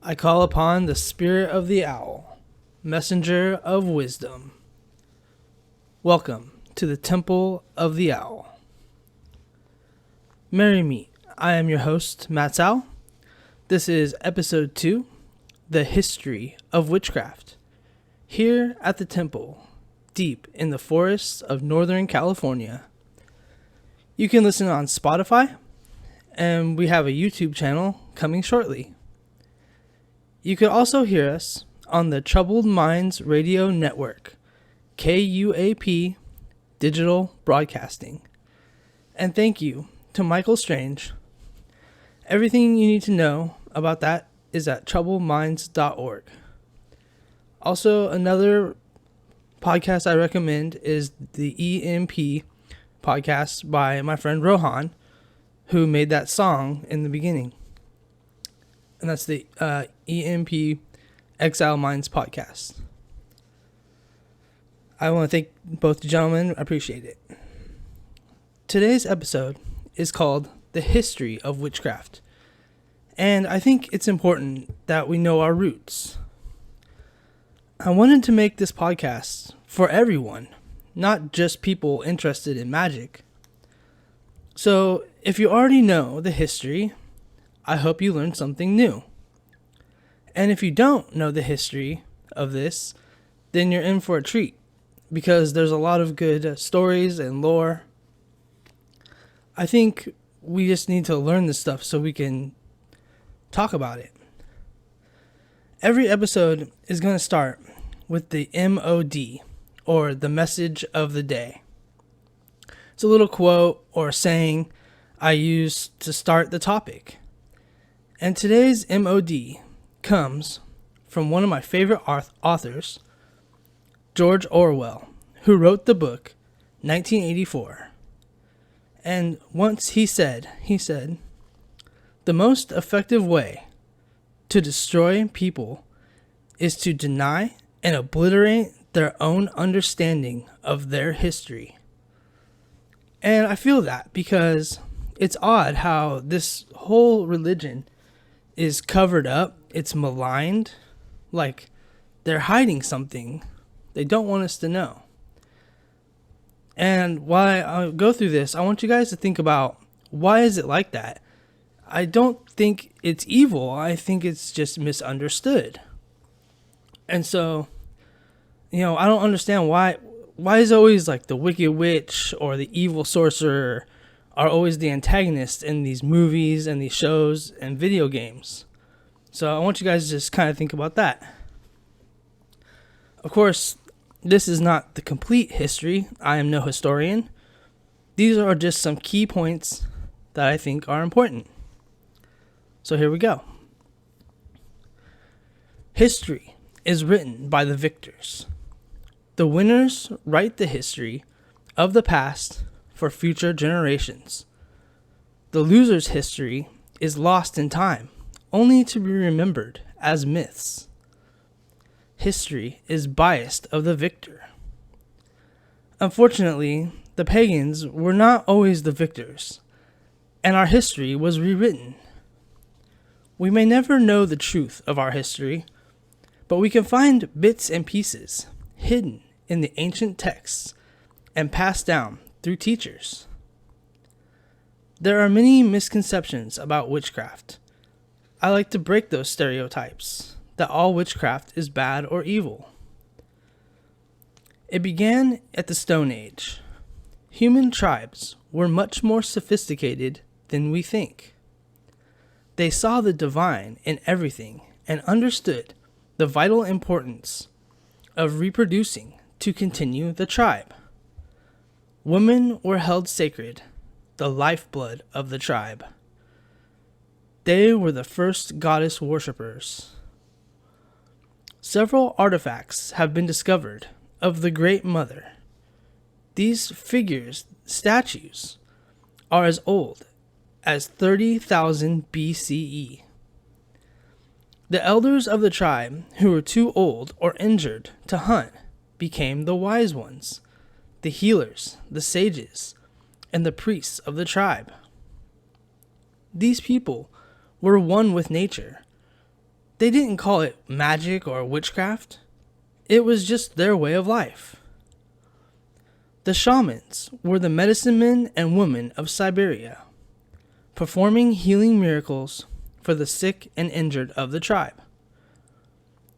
I call upon the spirit of the owl, messenger of wisdom. Welcome to the Temple of the Owl. Merry meet. I am your host, Matt Owl. This is episode 2, The History of Witchcraft. Here at the temple, deep in the forests of Northern California. You can listen on Spotify, and we have a YouTube channel coming shortly. You could also hear us on the Troubled Minds Radio Network, KUAP Digital Broadcasting. And thank you to Michael Strange. Everything you need to know about that is at troubledminds.org. Also, another podcast I recommend is the EMP podcast by my friend Rohan, who made that song in the beginning. And that's the EMP Exile Minds podcast. I want to thank both gentlemen. I appreciate it. Today's episode is called The History of Witchcraft. And I think it's important that we know our roots. I wanted to make this podcast for everyone, not just people interested in magic. So if you already know the history, I hope you learned something new. And if you don't know the history of this, then you're in for a treat, because there's a lot of good stories and lore. I think we just need to learn this stuff so we can talk about it. Every episode is going to start with the MOD, or the message of the day. It's a little quote or saying I use to start the topic. And today's MOD comes from one of my favorite authors, George Orwell, who wrote the book 1984. And once he said, the most effective way to destroy people is to deny and obliterate their own understanding of their history. And I feel that because it's odd how this whole religion is covered up, it's maligned, like they're hiding something they don't want us to know. And while I go through this, I want you guys to think about, why is it like that? I don't think it's evil. I think it's just misunderstood. And so, I don't understand why is always like the wicked witch or the evil sorcerer are always the antagonists in these movies and these shows and video games. So I want you guys to just kind of think about that. Of course, this is not the complete history. I am no historian. These are just some key points that I think are important. So here we go. History is written by the victors. The winners write the history of the past for future generations. The losers' history is lost in time, only to be remembered as myths. History is biased of the victor. Unfortunately, the pagans were not always the victors, and our history was rewritten. We may never know the truth of our history, but we can find bits and pieces hidden in the ancient texts and passed down through teachers. There are many misconceptions about witchcraft. I like to break those stereotypes that all witchcraft is bad or evil. It began at the Stone Age. Human tribes were much more sophisticated than we think. They saw the divine in everything and understood the vital importance of reproducing to continue the tribe. Women were held sacred, the lifeblood of the tribe. They were the first goddess worshippers. Several artifacts have been discovered of the Great Mother. These figures, statues, are as old as 30,000 BCE. The elders of the tribe who were too old or injured to hunt became the wise ones, the healers, the sages, and the priests of the tribe. These people were one with nature. They didn't call it magic or witchcraft. It was just their way of life. The shamans were the medicine men and women of Siberia, performing healing miracles for the sick and injured of the tribe.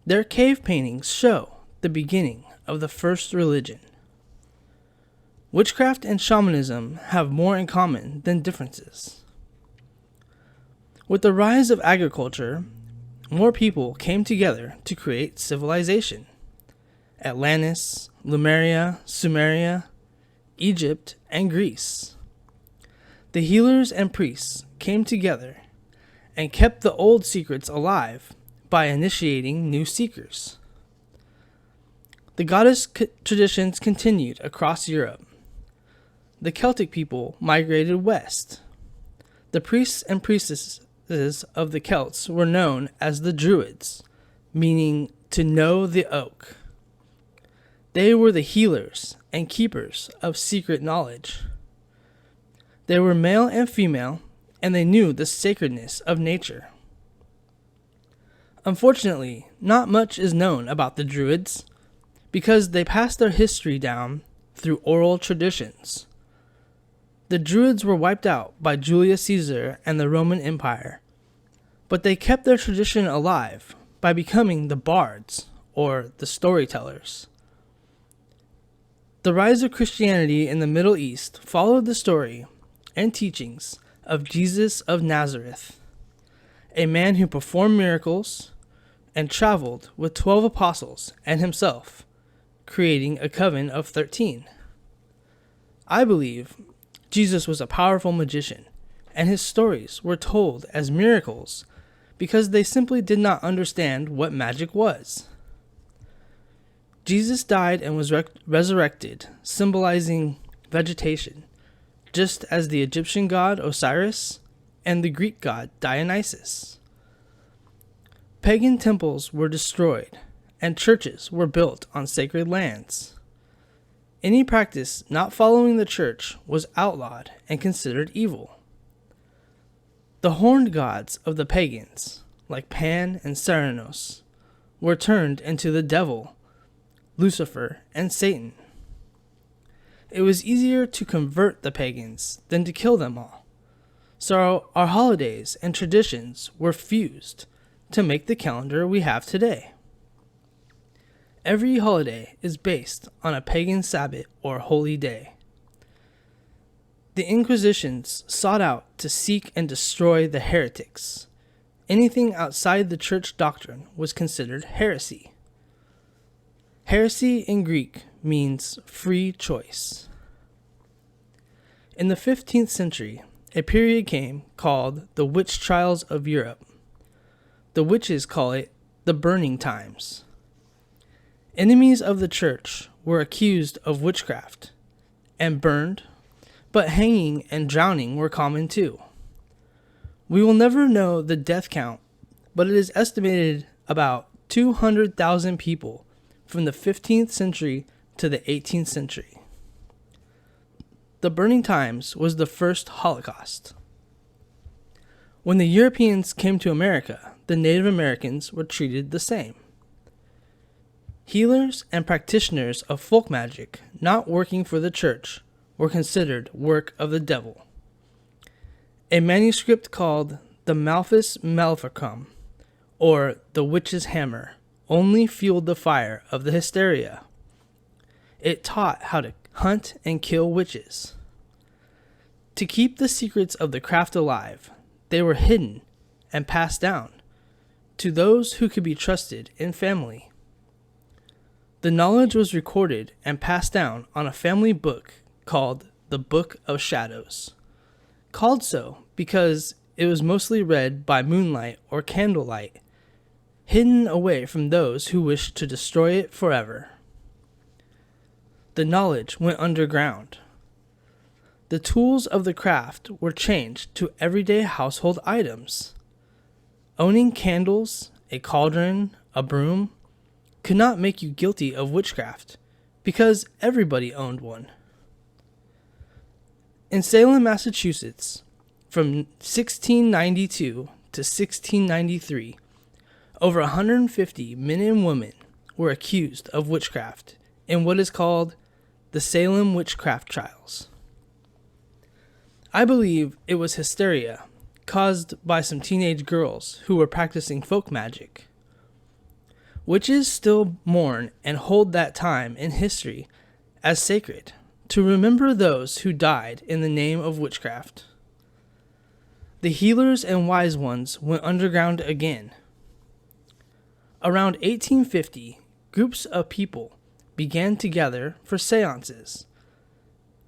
Their cave paintings show the beginning of the first religion. Witchcraft and shamanism have more in common than differences. With the rise of agriculture, more people came together to create civilization. Atlantis, Lemuria, Sumeria, Egypt, and Greece. The healers and priests came together and kept the old secrets alive by initiating new seekers. The goddess traditions continued across Europe. The Celtic people migrated west. The priests and priestesses of the Celts were known as the Druids, meaning to know the oak. They were the healers and keepers of secret knowledge. They were male and female, and they knew the sacredness of nature. Unfortunately, not much is known about the Druids because they passed their history down through oral traditions. The Druids were wiped out by Julius Caesar and the Roman Empire, but they kept their tradition alive by becoming the bards, or the storytellers. The rise of Christianity in the Middle East followed the story and teachings of Jesus of Nazareth, a man who performed miracles and traveled with 12 apostles and himself, creating a coven of 13. I believe Jesus was a powerful magician, and his stories were told as miracles because they simply did not understand what magic was. Jesus died and was resurrected, symbolizing vegetation, just as the Egyptian god Osiris and the Greek god Dionysus. Pagan temples were destroyed, and churches were built on sacred lands. Any practice not following the church was outlawed and considered evil. The horned gods of the pagans, like Pan and Cernunnos, were turned into the devil, Lucifer, and Satan. It was easier to convert the pagans than to kill them all, so our holidays and traditions were fused to make the calendar we have today. Every holiday is based on a pagan Sabbath or holy day. The Inquisitions sought out to seek and destroy the heretics. Anything outside the church doctrine was considered heresy. Heresy in Greek means free choice. In the 15th century, a period came called the witch trials of Europe. The witches call it the burning times. Enemies of the church were accused of witchcraft and burned, but hanging and drowning were common too. We will never know the death count, but it is estimated about 200,000 people from the 15th century to the 18th century. The burning times was the first Holocaust. When the Europeans came to America, the Native Americans were treated the same. Healers and practitioners of folk magic not working for the church were considered work of the devil. A manuscript called the Malleus Maleficarum, or the Witch's Hammer, only fueled the fire of the hysteria. It taught how to hunt and kill witches. To keep the secrets of the craft alive, they were hidden and passed down to those who could be trusted in family. The knowledge was recorded and passed down on a family book called the Book of Shadows, called so because it was mostly read by moonlight or candlelight, hidden away from those who wished to destroy it forever. The knowledge went underground. The tools of the craft were changed to everyday household items. Owning candles, a cauldron, a broom, could not make you guilty of witchcraft, because everybody owned one. In Salem, Massachusetts, from 1692 to 1693, Over 150 men and women were accused of witchcraft in what is called the Salem witchcraft trials. I believe it was hysteria caused by some teenage girls who were practicing folk magic. Witches still mourn and hold that time in history as sacred to remember those who died in the name of witchcraft. The healers and wise ones went underground again. Around 1850, groups of people began to gather for seances,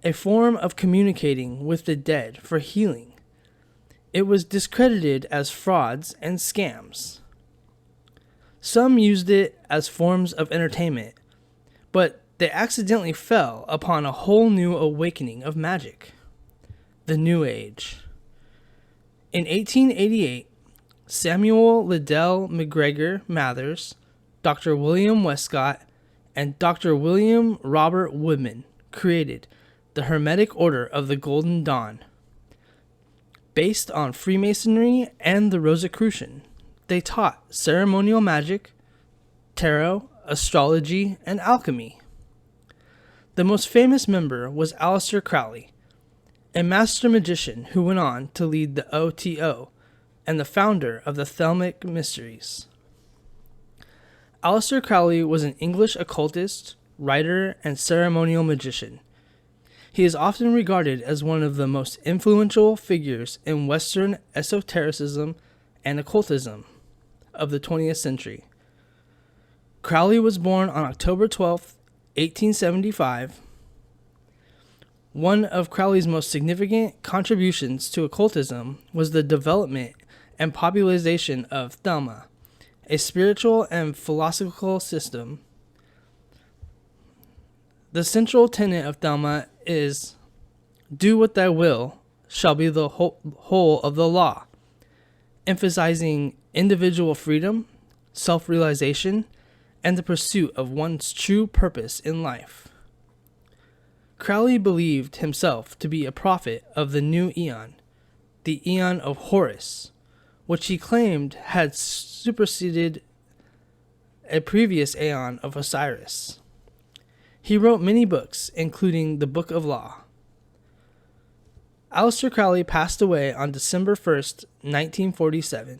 a form of communicating with the dead for healing. It was discredited as frauds and scams. Some used it as forms of entertainment, but they accidentally fell upon a whole new awakening of magic, the New Age. In 1888, Samuel Liddell McGregor Mathers, Dr. William Westcott, and Dr. William Robert Woodman created the Hermetic Order of the Golden Dawn. Based on Freemasonry and the Rosicrucian, they taught ceremonial magic, tarot, astrology, and alchemy. The most famous member was Aleister Crowley, a master magician who went on to lead the OTO and the founder of the Thelemic Mysteries. Aleister Crowley was an English occultist, writer, and ceremonial magician. He is often regarded as one of the most influential figures in Western esotericism and occultism of the 20th century. Crowley was born on October 12, 1875. One of Crowley's most significant contributions to occultism was the development and popularization of Thelema, a spiritual and philosophical system. The central tenet of Thelema is, "Do what thy will shall be the whole of the law," emphasizing individual freedom, self-realization, and the pursuit of one's true purpose in life. Crowley believed himself to be a prophet of the new eon, the eon of Horus, which he claimed had superseded a previous aeon of Osiris. He wrote many books, including the Book of Law. Aleister Crowley passed away on December 1st, 1947.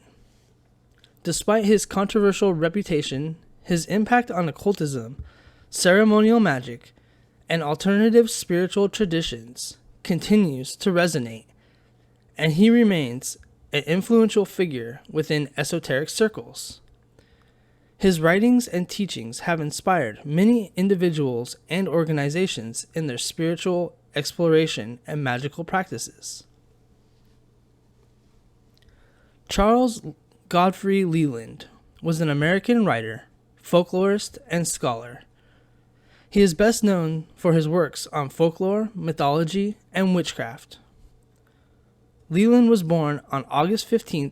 Despite his controversial reputation, his impact on occultism, ceremonial magic, and alternative spiritual traditions continues to resonate, and he remains an influential figure within esoteric circles. His writings and teachings have inspired many individuals and organizations in their spiritual exploration and magical practices. Charles Godfrey Leland was an American writer, folklorist, and scholar. He is best known for his works on folklore, mythology, and witchcraft. Leland was born on August 15,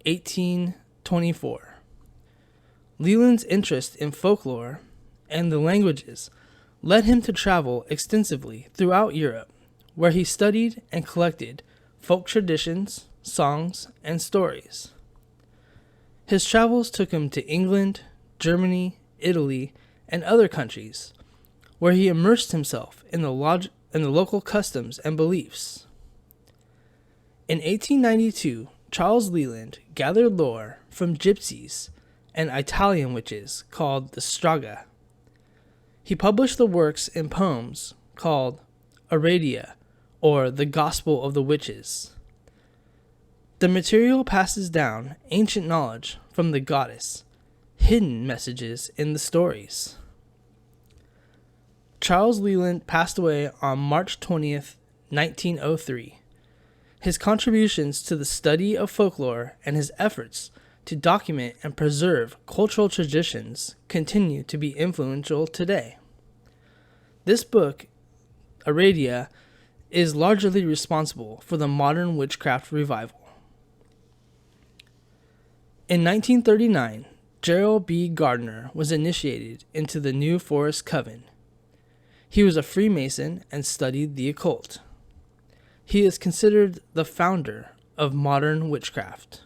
1824. Leland's interest in folklore and the languages led him to travel extensively throughout Europe, where he studied and collected folk traditions, songs, and stories. His travels took him to England, Germany, Italy, and other countries, where he immersed himself in the local customs and beliefs. In 1892, Charles Leland gathered lore from gypsies and Italian witches called the Strega. He published the works in poems called Aradia, or the Gospel of the Witches. The material passes down ancient knowledge from the goddess, hidden messages in the stories. Charles Leland passed away on March 20th, 1903. His contributions to the study of folklore and his efforts to document and preserve cultural traditions continue to be influential today. This book, Aradia, is largely responsible for the modern witchcraft revival. In 1939, Gerald B. Gardner was initiated into the New Forest Coven. He was a Freemason and studied the occult. He is considered the founder of modern witchcraft.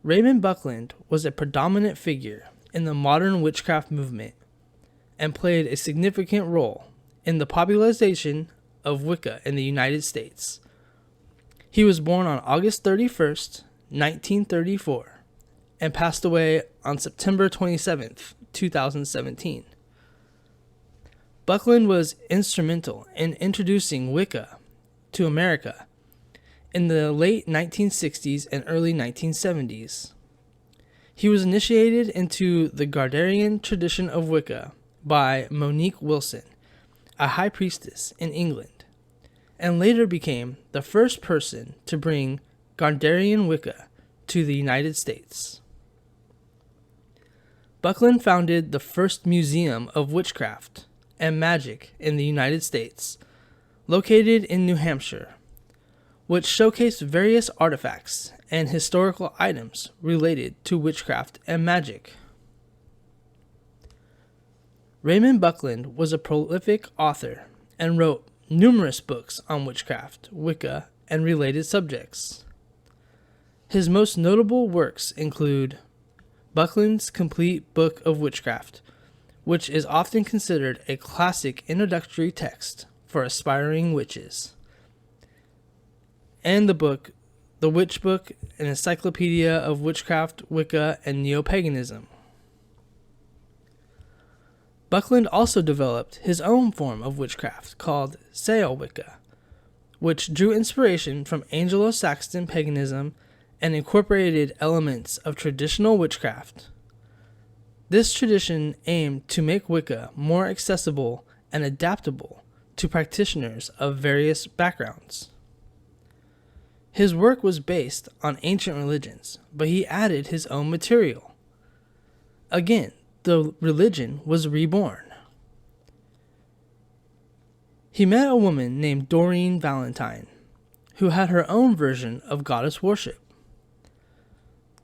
Raymond Buckland was a predominant figure in the modern witchcraft movement and played a significant role in the popularization of Wicca in the United States. He was born on August 31st, 1934, and passed away on September 27th, 2017. Buckland was instrumental in introducing Wicca to America in the late 1960s and early 1970s. He was initiated into the Gardnerian tradition of Wicca by Monique Wilson, a high priestess in England, and later became the first person to bring Gardnerian Wicca to the United States. Buckland founded the first museum of witchcraft and magic in the United States, located in New Hampshire, which showcased various artifacts and historical items related to witchcraft and magic. Raymond Buckland was a prolific author and wrote numerous books on witchcraft, Wicca, and related subjects. His most notable works include Buckland's Complete Book of Witchcraft, which is often considered a classic introductory text for aspiring witches, and the book The Witch Book, an encyclopedia of witchcraft, Wicca, and neo-paganism. Buckland also developed his own form of witchcraft called Sail Wicca, which drew inspiration from Anglo-Saxon paganism and incorporated elements of traditional witchcraft. This tradition aimed to make Wicca more accessible and adaptable to practitioners of various backgrounds. His work was based on ancient religions, but he added his own material. Again, the religion was reborn. He met a woman named Doreen Valentine, who had her own version of goddess worship.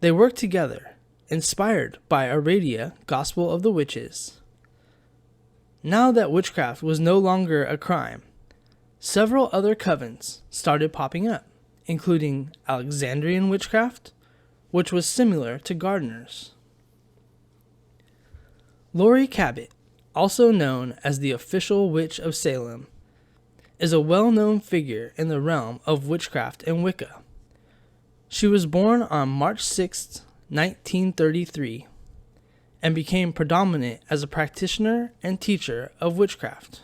They worked together, inspired by Aradia, Gospel of the Witches. Now that witchcraft was no longer a crime, several other covens started popping up, including Alexandrian witchcraft, which was similar to Gardner's. Laurie Cabot, also known as the official witch of Salem, is a well-known figure in the realm of witchcraft and Wicca. She was born on March 6, 1933, and became predominant as a practitioner and teacher of witchcraft.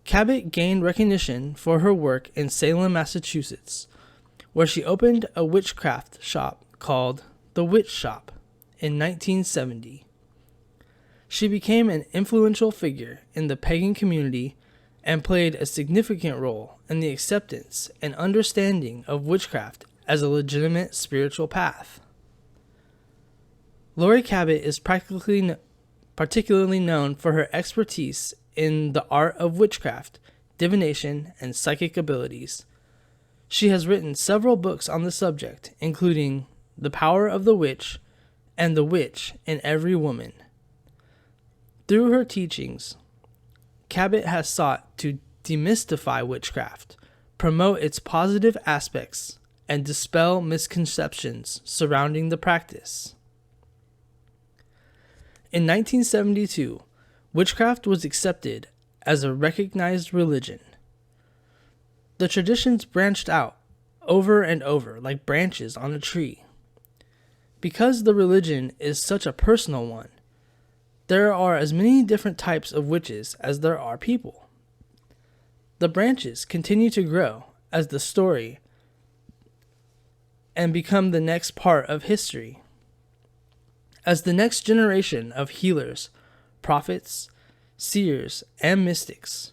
Cabot gained recognition for her work in Salem, Massachusetts, where she opened a witchcraft shop called The Witch Shop in 1970. She became an influential figure in the pagan community and played a significant role in the acceptance and understanding of witchcraft as a legitimate spiritual path. Laurie Cabot is particularly known for her expertise in the art of witchcraft, divination, and psychic abilities. She has written several books on the subject, including The Power of the Witch and The Witch in Every Woman. Through her teachings, Cabot has sought to demystify witchcraft, promote its positive aspects, and dispel misconceptions surrounding the practice. In 1972, witchcraft was accepted as a recognized religion. The traditions branched out over and over like branches on a tree. Because the religion is such a personal one, there are as many different types of witches as there are people. The branches continue to grow as the story and become the next part of history. As the next generation of healers, prophets, seers, and mystics,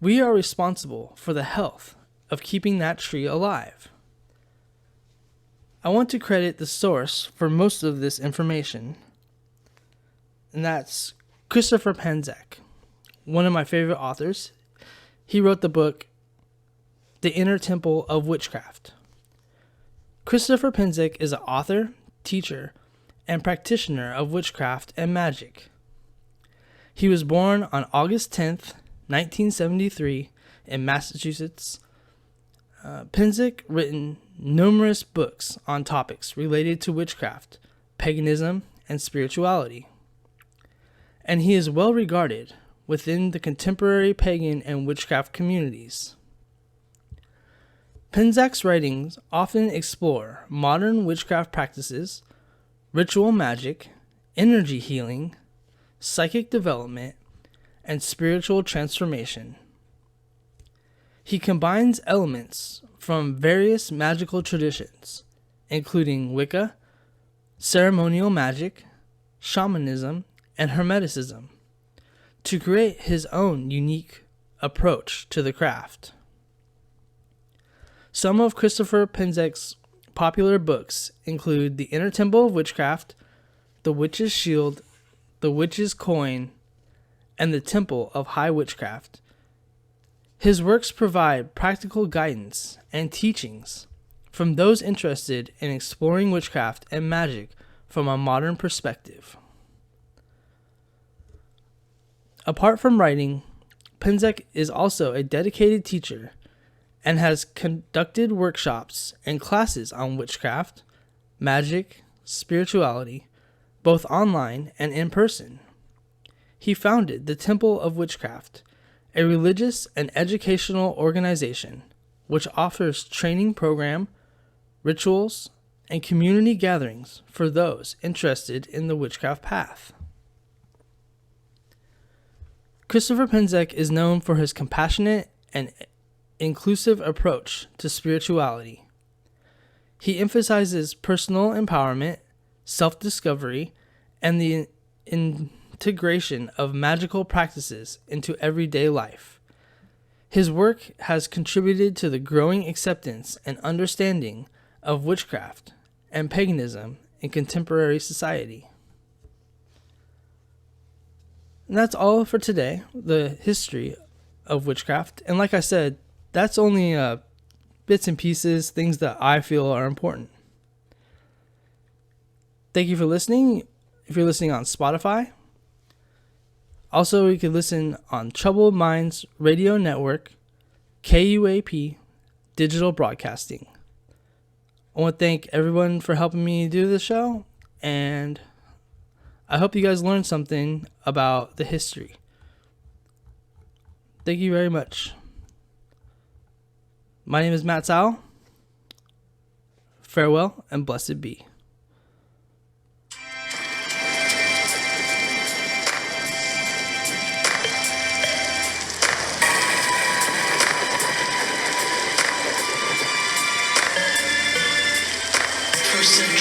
we are responsible for the health of keeping that tree alive. I want to credit the source for most of this information, and that's Christopher Penczak, one of my favorite authors. He wrote the book, The Inner Temple of Witchcraft. Christopher Penczak is an author, teacher, and practitioner of witchcraft and magic. He was born on August 10th, 1973, in Massachusetts. Penczak written numerous books on topics related to witchcraft, paganism, and spirituality. And he is well regarded within the contemporary pagan and witchcraft communities. Penzak's writings often explore modern witchcraft practices, ritual magic, energy healing, psychic development, and spiritual transformation. He combines elements from various magical traditions, including Wicca, ceremonial magic, shamanism, and hermeticism, to create his own unique approach to the craft. Some of Christopher Penzak's popular books include The Inner Temple of Witchcraft, The Witch's Shield, The Witch's Coin, and The Temple of High Witchcraft. His works provide practical guidance and teachings from those interested in exploring witchcraft and magic from a modern perspective. Apart from writing, Penzak is also a dedicated teacher and has conducted workshops and classes on witchcraft, magic, spirituality, both online and in person. He founded the Temple of Witchcraft, a religious and educational organization which offers training program, rituals, and community gatherings for those interested in the witchcraft path. Christopher Penzak is known for his compassionate and inclusive approach to spirituality. He emphasizes personal empowerment, self-discovery, and the integration of magical practices into everyday life. His work has contributed to the growing acceptance and understanding of witchcraft and paganism in contemporary society. And that's all for today, the history of witchcraft. And like I said, that's only bits and pieces, things that I feel are important. Thank you for listening. If you're listening on Spotify, also you can listen on Troubled Minds Radio Network, KUAP, Digital Broadcasting. I want to thank everyone for helping me do this show, and I hope you guys learned something about the history. Thank you very much. My name is Matt Sowell. Farewell and blessed be. Person